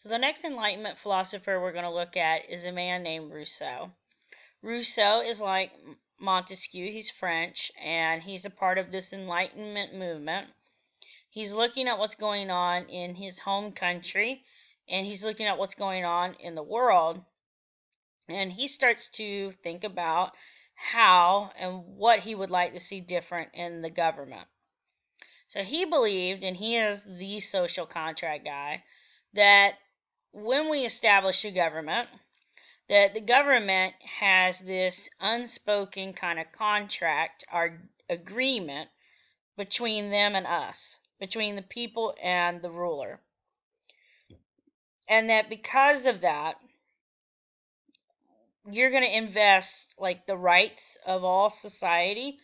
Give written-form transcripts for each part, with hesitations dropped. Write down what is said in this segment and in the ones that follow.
So the next Enlightenment philosopher we're going to look at is a man named Rousseau. Rousseau is like Montesquieu. He's French, and he's a part of this Enlightenment movement. He's looking at what's going on in his home country, and he's looking at what's going on in the world. And he starts to think about how and what he would like to see different in the government. So he believed, and he is the social contract guy, that when we establish a government, that the government has this unspoken kind of contract or agreement between them and us, between the people and the ruler. And that because of that, you're going to invest like the rights of all society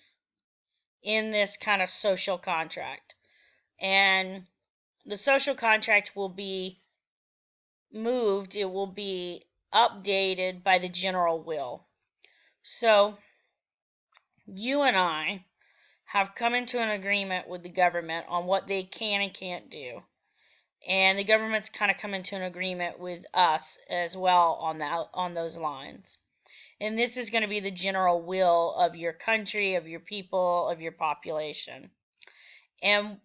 in this kind of social contract. And the social contract will be moved, it will be updated by the general will. So you and I have come into an agreement with the government on what they can and can't do. And the government's kind of come into an agreement with us as well on those lines. And this is going to be the general will of your country, of your people, of your population. And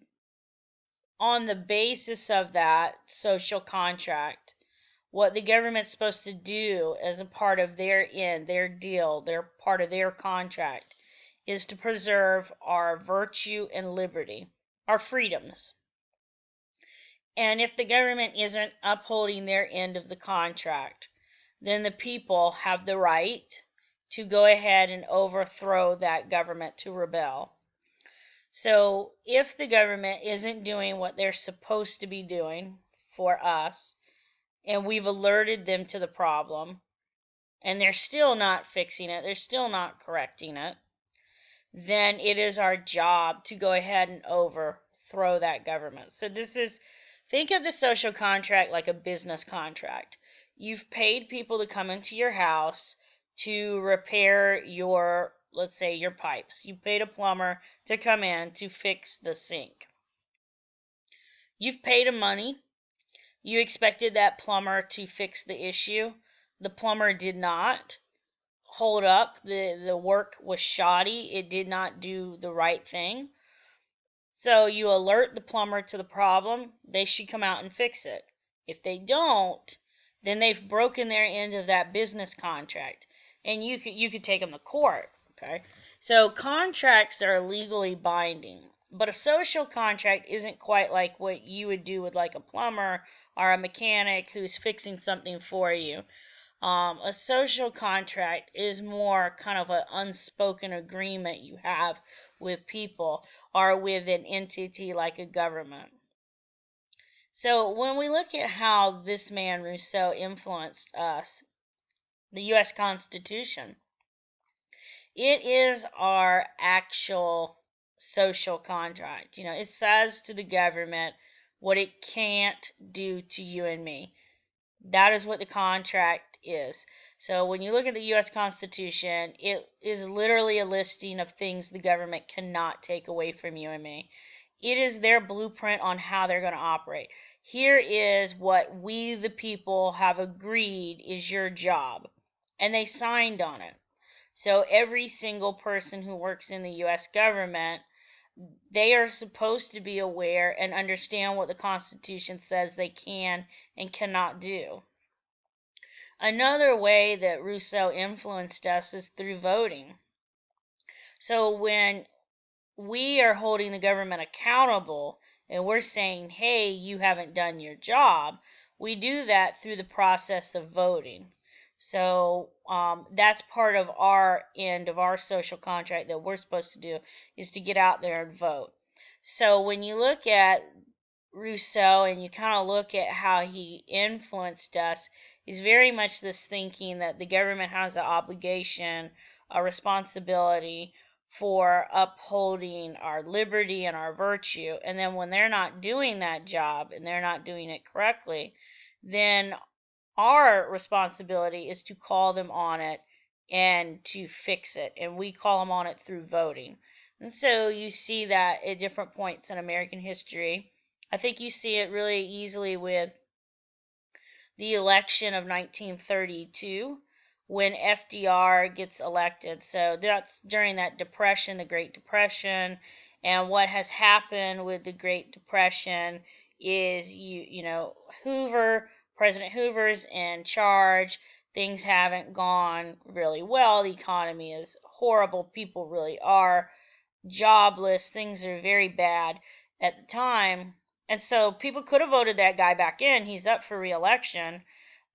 on the basis of that social contract, what the government's supposed to do as a part of their deal, their part of their contract, is to preserve our virtue and liberty, our freedoms. And if the government isn't upholding their end of the contract, then the people have the right to go ahead and overthrow that government, to rebel. So if the government isn't doing what they're supposed to be doing for us, and we've alerted them to the problem, and they're still not fixing it, they're still not correcting it, then it is our job to go ahead and overthrow that government. So think of the social contract like a business contract. You've paid people to come into your house to repair your, let's say, your pipes. You paid a plumber to come in to fix the sink. You've paid him money. You expected that plumber to fix the issue. The plumber did not hold up. The work was shoddy. It did not do the right thing. So you alert the plumber to the problem. They should come out and fix it. If they don't, then they've broken their end of that business contract, and you could take them to court. Okay, so contracts are legally binding, but a social contract isn't quite like what you would do with like a plumber or a mechanic who's fixing something for you. A social contract is more kind of an unspoken agreement you have with people or with an entity like a government. So when we look at how this man Rousseau influenced us, the U.S. Constitution, it is our actual social contract. It says to the government what it can't do to you and me. That is what the contract is. So when you look at the U.S. Constitution, it is literally a listing of things the government cannot take away from you and me. It is their blueprint on how they're going to operate. Here is what we, the people, have agreed is your job. And they signed on it. So every single person who works in the U.S. government, they are supposed to be aware and understand what the Constitution says they can and cannot do. Another way that Rousseau influenced us is through voting. So when we are holding the government accountable and we're saying, hey, you haven't done your job, we do that through the process of voting. So that's part of our end of our social contract that we're supposed to do, is to get out there and vote. So when you look at Rousseau and you kind of look at how he influenced us, is very much this thinking that the government has an obligation, a responsibility for upholding our liberty and our virtue. And then when they're not doing that job and they're not doing it correctly, then our responsibility is to call them on it and to fix it. And we call them on it through voting. And so you see that at different points in American history. I think you see it really easily with the election of 1932 when FDR gets elected. So that's during that depression, the Great Depression. And what has happened with the Great Depression is President Hoover's in charge. Things haven't gone really well. The economy is horrible. People really are jobless. Things are very bad at the time. And so people could have voted that guy back in. He's up for re-election.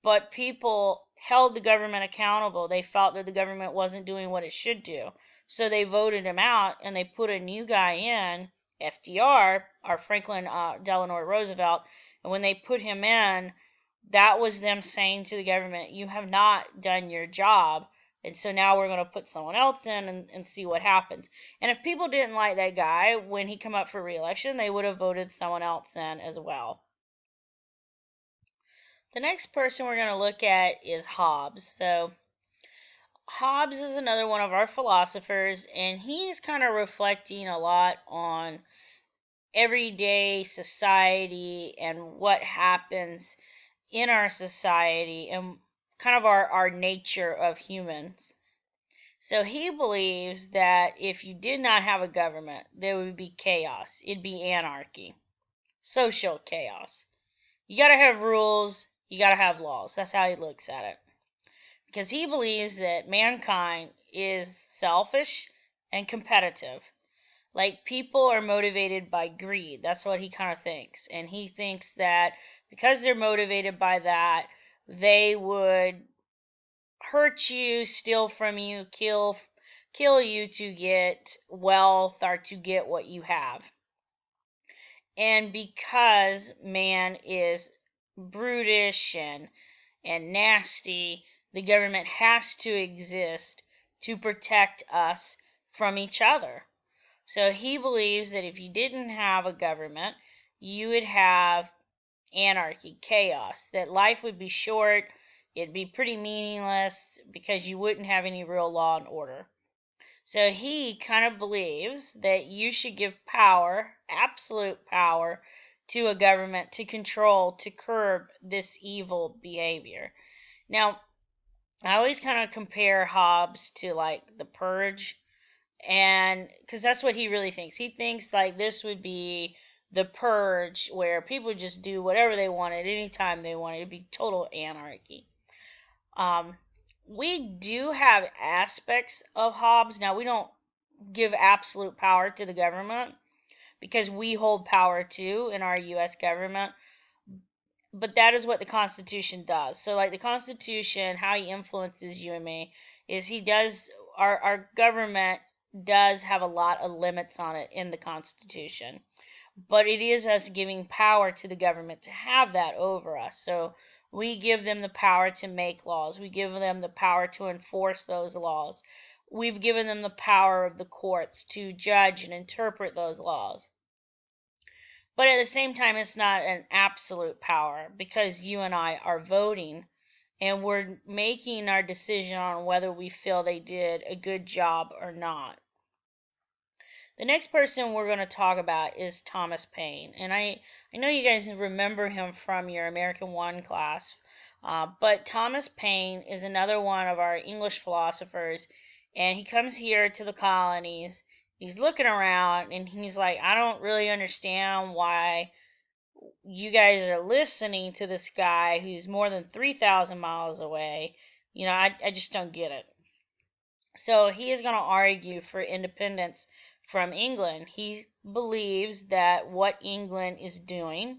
But people held the government accountable. They felt that the government wasn't doing what it should do. So they voted him out and they put a new guy in, FDR, or Franklin Delano Roosevelt. And when they put him in, that was them saying to the government, you have not done your job. And so now we're going to put someone else in and see what happens. And if people didn't like that guy when he come up for re-election, they would have voted someone else in as well. The next person we're going to look at is Hobbes. So Hobbes is another one of our philosophers, and he's kind of reflecting a lot on everyday society and what happens in our society and kind of our nature of humans. So he believes that if you did not have a government, there would be chaos. It'd be anarchy, social chaos. You got to have rules. You got to have laws. That's how he looks at it. Because he believes that mankind is selfish and competitive. Like, people are motivated by greed. That's what he kind of thinks. And he thinks that because they're motivated by that, they would hurt you, steal from you, kill you to get wealth or to get what you have. And because man is brutish and nasty, the government has to exist to protect us from each other. So he believes that if you didn't have a government, you would have anarchy, chaos, that life would be short, it'd be pretty meaningless because you wouldn't have any real law and order. So he kind of believes that you should give power, absolute power, to a government to control, to curb this evil behavior. Now, I always kind of compare Hobbes to like the Purge, and because that's what he really thinks. He thinks like this would be the Purge, where people just do whatever they wanted anytime they wanted. It'd be total anarchy. We do have aspects of Hobbes. Now, we don't give absolute power to the government because we hold power too in our U.S. government. But that is what the Constitution does. So, like the Constitution, how he influences you and me is he does, our government does have a lot of limits on it in the Constitution. But it is us giving power to the government to have that over us. So we give them the power to make laws. We give them the power to enforce those laws. We've given them the power of the courts to judge and interpret those laws. But at the same time, it's not an absolute power because you and I are voting and we're making our decision on whether we feel they did a good job or not. The next person we're going to talk about is Thomas Paine. And I know you guys remember him from your American 1 class. But Thomas Paine is another one of our English philosophers. And he comes here to the colonies. He's looking around and he's like, I don't really understand why you guys are listening to this guy who's more than 3,000 miles away. I just don't get it. So he is going to argue for independence from England. He believes that what England is doing,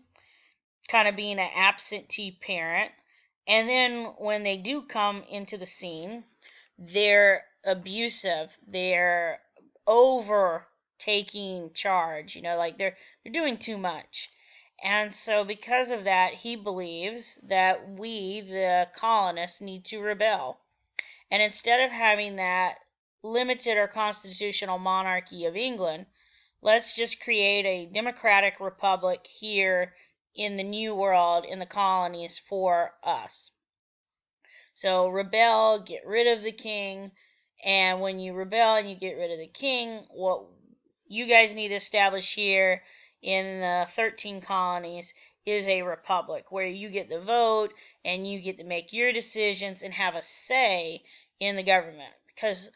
kind of being an absentee parent, and then when they do come into the scene, they're abusive, they're over taking charge, like they're doing too much. And so because of that, he believes that we, the colonists, need to rebel. And instead of having that limited or constitutional monarchy of England, let's just create a democratic republic here in the New World, in the colonies, for us. So rebel, get rid of the king, and when you rebel and you get rid of the king, what you guys need to establish here in the 13 colonies is a republic where you get the vote and you get to make your decisions and have a say in the government. Because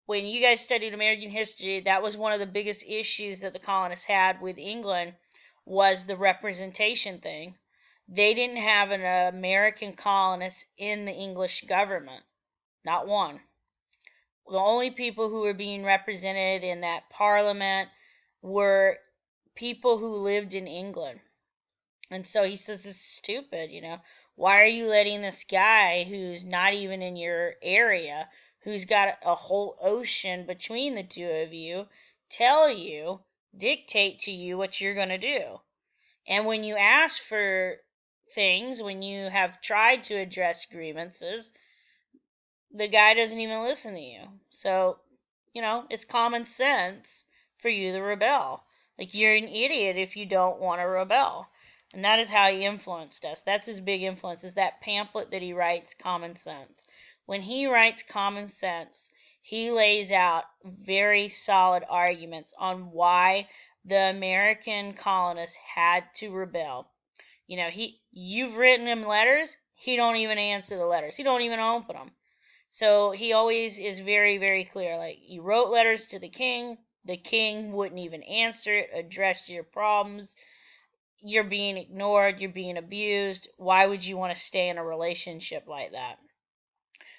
when you guys studied American history, that was one of the biggest issues that the colonists had with England, was the representation thing. They didn't have an American colonist in the English government. Not one. The only people who were being represented in that parliament were people who lived in England. And so he says, this is stupid, Why are you letting this guy who's not even in your area, who's got a whole ocean between the two of you, dictate to you what you're going to do? And when you ask for things, when you have tried to address grievances, the guy doesn't even listen to you. So, it's common sense for you to rebel. Like, you're an idiot if you don't want to rebel. And that is how he influenced us. That's his big influence, is that pamphlet that he writes, Common Sense. When he writes Common Sense, he lays out very solid arguments on why the American colonists had to rebel. You've written him letters, he don't even answer the letters. He don't even open them. So he always is very, very clear. Like, you wrote letters to the king wouldn't even answer it, address your problems. You're being ignored, you're being abused. Why would you want to stay in a relationship like that?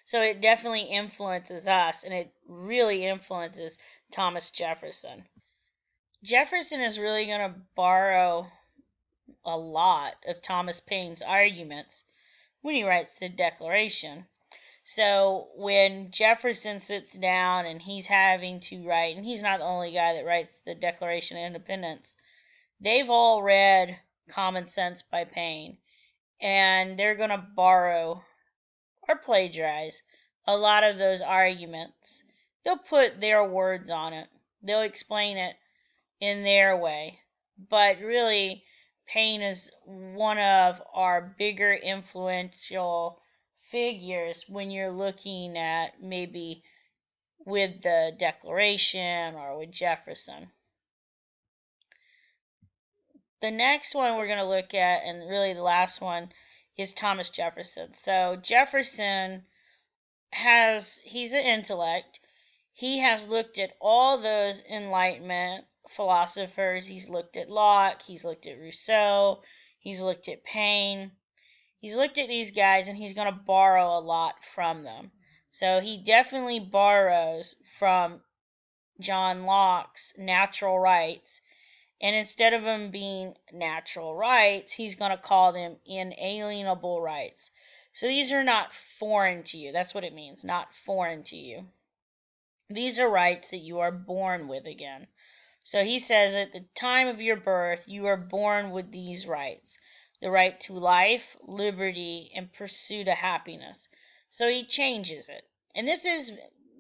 So it definitely influences us, and it really influences Thomas Jefferson. Jefferson is really going to borrow a lot of Thomas Paine's arguments when he writes the Declaration. So when Jefferson sits down and he's having to write, and he's not the only guy that writes the Declaration of Independence, they've all read Common Sense by Paine, and they're going to borrow or plagiarize a lot of those arguments. They'll put their words on it. They'll explain it in their way. But really, Paine is one of our bigger influential figures when you're looking at maybe with the Declaration or with Jefferson. The next one we're going to look at, and really the last one, is Thomas Jefferson. So Jefferson he's an intellect. He has looked at all those Enlightenment philosophers. He's looked at Locke, he's looked at Rousseau, he's looked at Paine. He's looked at these guys, and he's going to borrow a lot from them. So he definitely borrows from John Locke's natural rights. And instead of them being natural rights, he's going to call them inalienable rights. So these are not foreign to you. That's what it means, not foreign to you. These are rights that you are born with again. So he says at the time of your birth, you are born with these rights. The right to life, liberty, and pursuit of happiness. So he changes it. And this is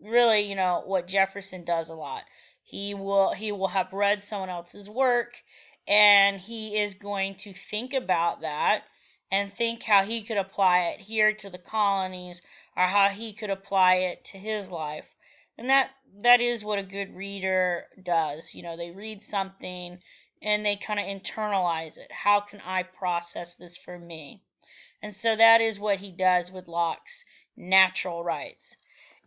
really, what Jefferson does a lot. He will have read someone else's work, and he is going to think about that and think how he could apply it here to the colonies, or how he could apply it to his life. And that is what a good reader does. They read something and they kind of internalize it. How can I process this for me? And so that is what he does with Locke's natural rights.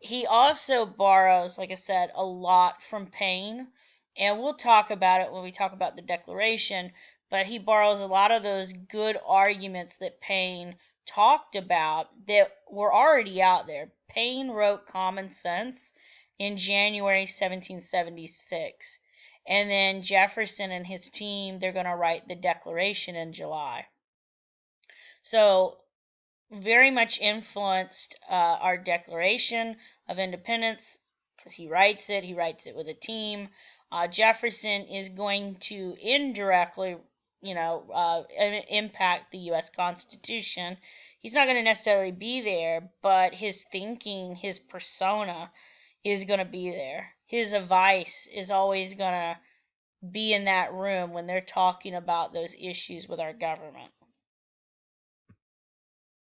He also borrows, like I said, a lot from Paine, and we'll talk about it when we talk about the Declaration, but he borrows a lot of those good arguments that Paine talked about that were already out there. Paine wrote Common Sense in January 1776, and then Jefferson and his team, they're going to write the Declaration in July. So very much influenced our Declaration of Independence, because he writes it with a team. Jefferson is going to indirectly, impact the U.S. Constitution. He's not going to necessarily be there, but his thinking, his persona is going to be there. His advice is always going to be in that room when they're talking about those issues with our government.